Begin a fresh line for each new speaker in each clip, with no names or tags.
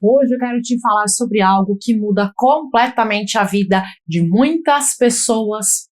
Hoje eu quero te falar sobre algo que muda completamente a vida de muitas pessoas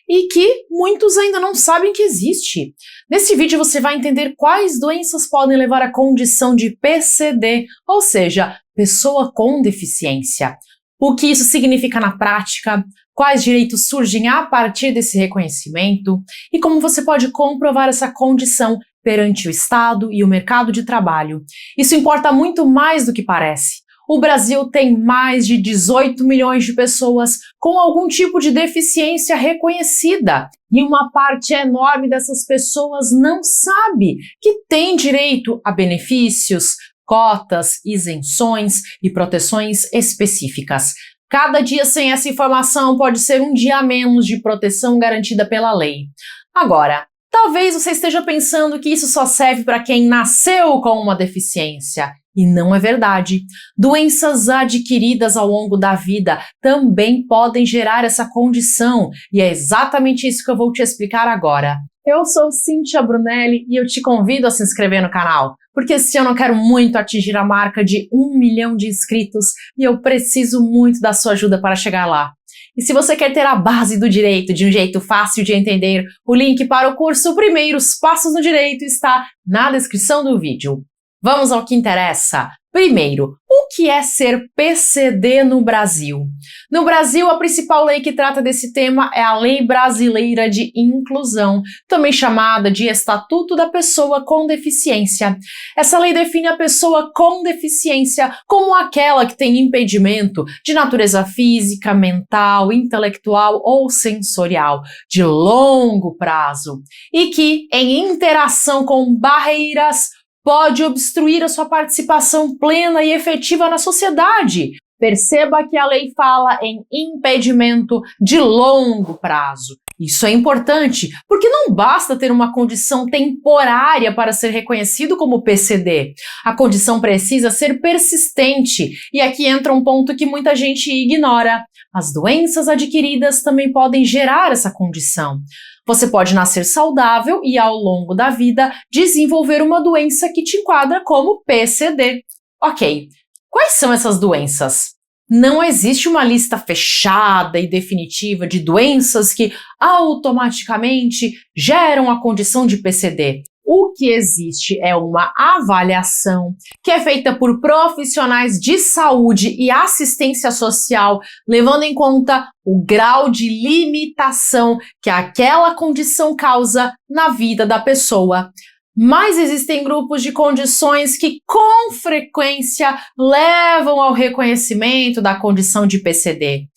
e que muitos ainda não sabem que existe. Nesse vídeo você vai entender quais doenças podem levar à condição de PCD, ou seja, pessoa com deficiência. O que isso significa na prática, quais direitos surgem a partir desse reconhecimento e como você pode comprovar essa condição perante o Estado e o mercado de trabalho. Isso importa muito mais do que parece. O Brasil tem mais de 18 milhões de pessoas com algum tipo de deficiência reconhecida. E uma parte enorme dessas pessoas não sabe que tem direito a benefícios, cotas, isenções e proteções específicas. Cada dia sem essa informação pode ser um dia a menos de proteção garantida pela lei. Agora, talvez você esteja pensando que isso só serve para quem nasceu com uma deficiência. E não é verdade. Doenças adquiridas ao longo da vida também podem gerar essa condição. E é exatamente isso que eu vou te explicar agora. Eu sou Cíntia Brunelli e eu te convido a se inscrever no canal, porque esse ano eu quero muito atingir a marca de 1 milhão de inscritos e eu preciso muito da sua ajuda para chegar lá. E se você quer ter a base do direito de um jeito fácil de entender, o link para o curso Primeiros Passos no Direito está na descrição do vídeo. Vamos ao que interessa. Primeiro, o que é ser PCD no Brasil? No Brasil, a principal lei que trata desse tema é a Lei Brasileira de Inclusão, também chamada de Estatuto da Pessoa com Deficiência. Essa lei define a pessoa com deficiência como aquela que tem impedimento de natureza física, mental, intelectual ou sensorial, de longo prazo, e que, em interação com barreiras, pode obstruir a sua participação plena e efetiva na sociedade. Perceba que a lei fala em impedimento de longo prazo. Isso é importante, porque não basta ter uma condição temporária para ser reconhecido como PCD. A condição precisa ser persistente. E aqui entra um ponto que muita gente ignora. As doenças adquiridas também podem gerar essa condição. Você pode nascer saudável e, ao longo da vida, desenvolver uma doença que te enquadra como PCD. Ok, quais são essas doenças? Não existe uma lista fechada e definitiva de doenças que automaticamente geram a condição de PCD. O que existe é uma avaliação que é feita por profissionais de saúde e assistência social, levando em conta o grau de limitação que aquela condição causa na vida da pessoa. Mas existem grupos de condições que, com frequência, levam ao reconhecimento da condição de PCD.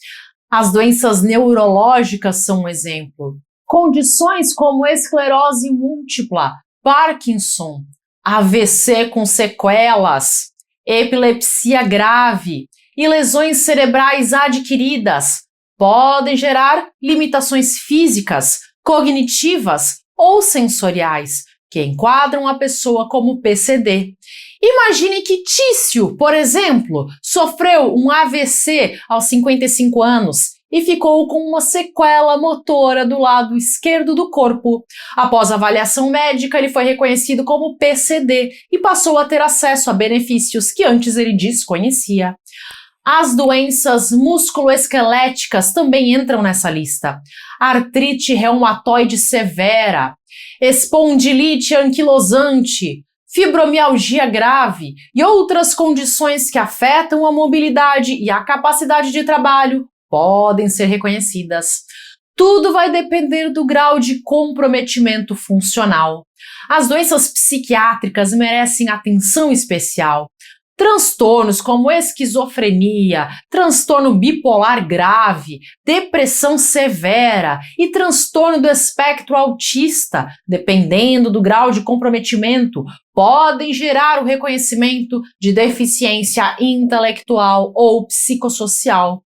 As doenças neurológicas são um exemplo. Condições como esclerose múltipla, Parkinson, AVC com sequelas, epilepsia grave e lesões cerebrais adquiridas podem gerar limitações físicas, cognitivas ou sensoriais que enquadram a pessoa como PCD. Imagine que Tício, por exemplo, sofreu um AVC aos 55 anos e ficou com uma sequela motora do lado esquerdo do corpo. Após avaliação médica, ele foi reconhecido como PCD e passou a ter acesso a benefícios que antes ele desconhecia. As doenças musculoesqueléticas também entram nessa lista. Artrite reumatoide severa, espondilite anquilosante, fibromialgia grave e outras condições que afetam a mobilidade e a capacidade de trabalho podem ser reconhecidas. Tudo vai depender do grau de comprometimento funcional. As doenças psiquiátricas merecem atenção especial. Transtornos como esquizofrenia, transtorno bipolar grave, depressão severa e transtorno do espectro autista, dependendo do grau de comprometimento, podem gerar o reconhecimento de deficiência intelectual ou psicossocial.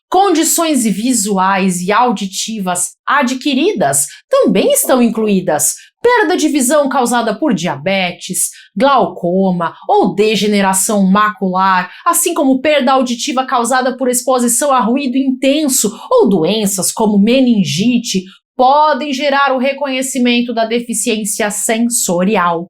Condições visuais e auditivas adquiridas também estão incluídas. Perda de visão causada por diabetes, glaucoma ou degeneração macular, assim como perda auditiva causada por exposição a ruído intenso ou doenças como meningite, podem gerar o reconhecimento da deficiência sensorial.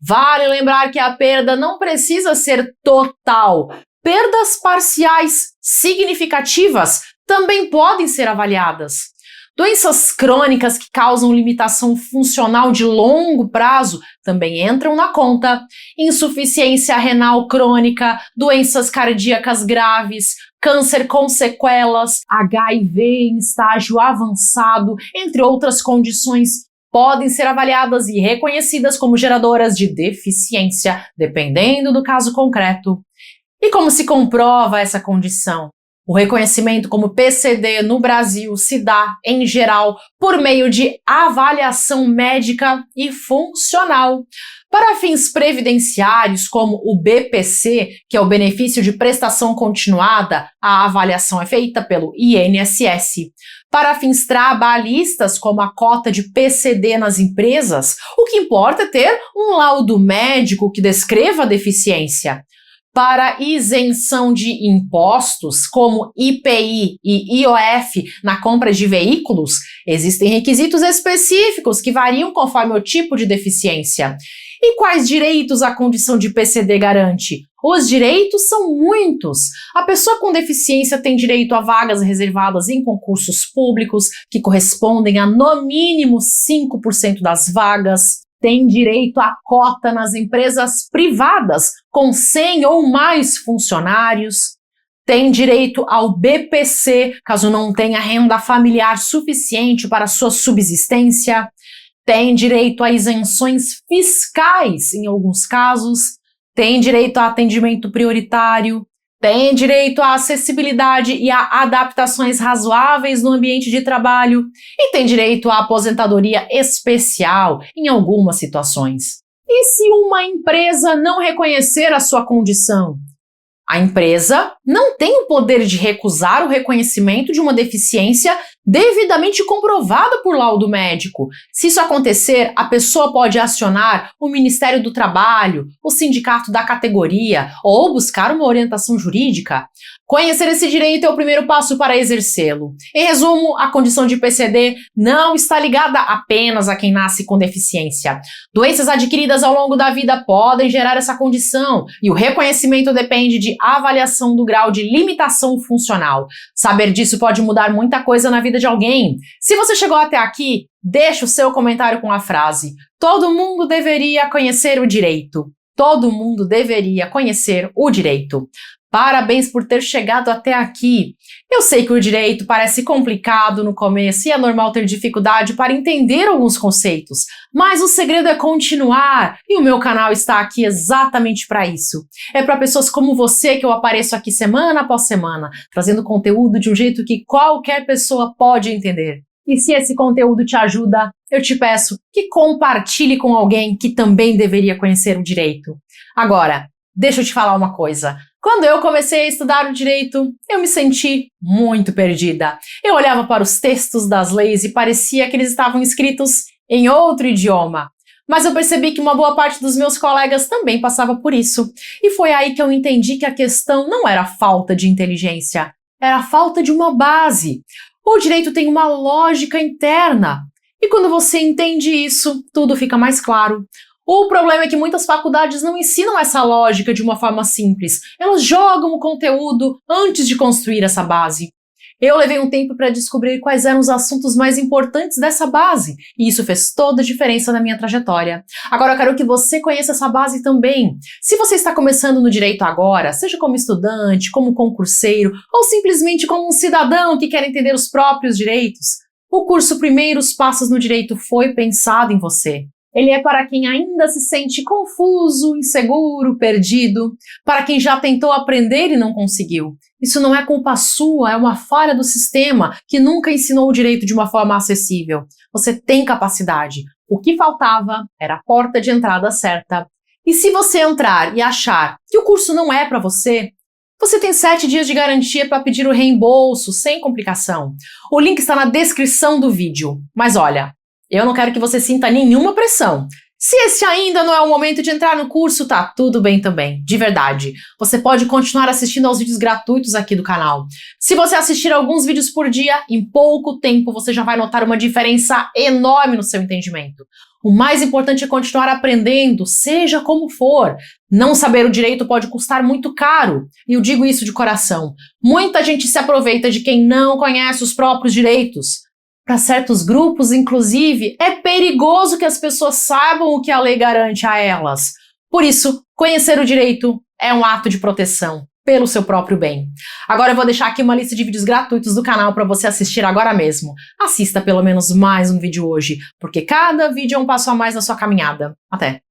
Vale lembrar que a perda não precisa ser total. perdas parciais significativas também podem ser avaliadas. Doenças crônicas que causam limitação funcional de longo prazo também entram na conta. Insuficiência renal crônica, doenças cardíacas graves, câncer com sequelas, HIV em estágio avançado, entre outras condições, podem ser avaliadas e reconhecidas como geradoras de deficiência, dependendo do caso concreto. E como se comprova essa condição? O reconhecimento como PCD no Brasil se dá, em geral, por meio de avaliação médica e funcional. Para fins previdenciários, como o BPC, que é o benefício de prestação continuada, a avaliação é feita pelo INSS. Para fins trabalhistas, como a cota de PCD nas empresas, o que importa é ter um laudo médico que descreva a deficiência. Para isenção de impostos, como IPI e IOF na compra de veículos, existem requisitos específicos que variam conforme o tipo de deficiência. E quais direitos a condição de PCD garante? Os direitos são muitos. A pessoa com deficiência tem direito a vagas reservadas em concursos públicos, que correspondem a no mínimo 5% das vagas. Tem direito à cota nas empresas privadas, com 100 ou mais funcionários. Tem direito ao BPC, caso não tenha renda familiar suficiente para sua subsistência. Tem direito a isenções fiscais, em alguns casos. Tem direito a atendimento prioritário. Tem direito à acessibilidade e a adaptações razoáveis no ambiente de trabalho e tem direito à aposentadoria especial em algumas situações. E se uma empresa não reconhecer a sua condição? A empresa não tem o poder de recusar o reconhecimento de uma deficiência devidamente comprovada por laudo médico. Se isso acontecer, a pessoa pode acionar o Ministério do Trabalho, o sindicato da categoria ou buscar uma orientação jurídica. Conhecer esse direito é o primeiro passo para exercê-lo. Em resumo, a condição de PCD não está ligada apenas a quem nasce com deficiência. Doenças adquiridas ao longo da vida podem gerar essa condição e o reconhecimento depende de avaliação do grau de limitação funcional. Saber disso pode mudar muita coisa na vida de alguém. Se você chegou até aqui, deixe o seu comentário com a frase: todo mundo deveria conhecer o direito. Todo mundo deveria conhecer o direito. Parabéns por ter chegado até aqui. Eu sei que o direito parece complicado no começo e é normal ter dificuldade para entender alguns conceitos, mas o segredo é continuar e o meu canal está aqui exatamente para isso. É para pessoas como você que eu apareço aqui semana após semana, trazendo conteúdo de um jeito que qualquer pessoa pode entender. E se esse conteúdo te ajuda, eu te peço que compartilhe com alguém que também deveria conhecer o direito. Agora, deixa eu te falar uma coisa. Quando eu comecei a estudar o direito, eu me senti muito perdida. Eu olhava para os textos das leis e parecia que eles estavam escritos em outro idioma. Mas eu percebi que uma boa parte dos meus colegas também passava por isso. E foi aí que eu entendi que a questão não era falta de inteligência, era a falta de uma base. O direito tem uma lógica interna. E quando você entende isso, tudo fica mais claro. O problema é que muitas faculdades não ensinam essa lógica de uma forma simples. Elas jogam o conteúdo antes de construir essa base. Eu levei um tempo para descobrir quais eram os assuntos mais importantes dessa base, e isso fez toda a diferença na minha trajetória. Agora eu quero que você conheça essa base também. Se você está começando no direito agora, seja como estudante, como concurseiro, ou simplesmente como um cidadão que quer entender os próprios direitos, o curso Primeiros Passos no Direito foi pensado em você. Ele é para quem ainda se sente confuso, inseguro, perdido, para quem já tentou aprender e não conseguiu. Isso não é culpa sua, é uma falha do sistema que nunca ensinou o direito de uma forma acessível. Você tem capacidade. O que faltava era a porta de entrada certa. E se você entrar e achar que o curso não é para você, você tem 7 dias de garantia para pedir o reembolso sem complicação. O link está na descrição do vídeo. Mas olha, eu não quero que você sinta nenhuma pressão. Se esse ainda não é o momento de entrar no curso, tá tudo bem também, de verdade. Você pode continuar assistindo aos vídeos gratuitos aqui do canal. Se você assistir alguns vídeos por dia, em pouco tempo você já vai notar uma diferença enorme no seu entendimento. O mais importante é continuar aprendendo, seja como for. Não saber o direito pode custar muito caro, e eu digo isso de coração. Muita gente se aproveita de quem não conhece os próprios direitos. Para certos grupos, inclusive, é perigoso que as pessoas saibam o que a lei garante a elas. Por isso, conhecer o direito é um ato de proteção pelo seu próprio bem. Agora eu vou deixar aqui uma lista de vídeos gratuitos do canal para você assistir agora mesmo. Assista pelo menos mais um vídeo hoje, porque cada vídeo é um passo a mais na sua caminhada. Até!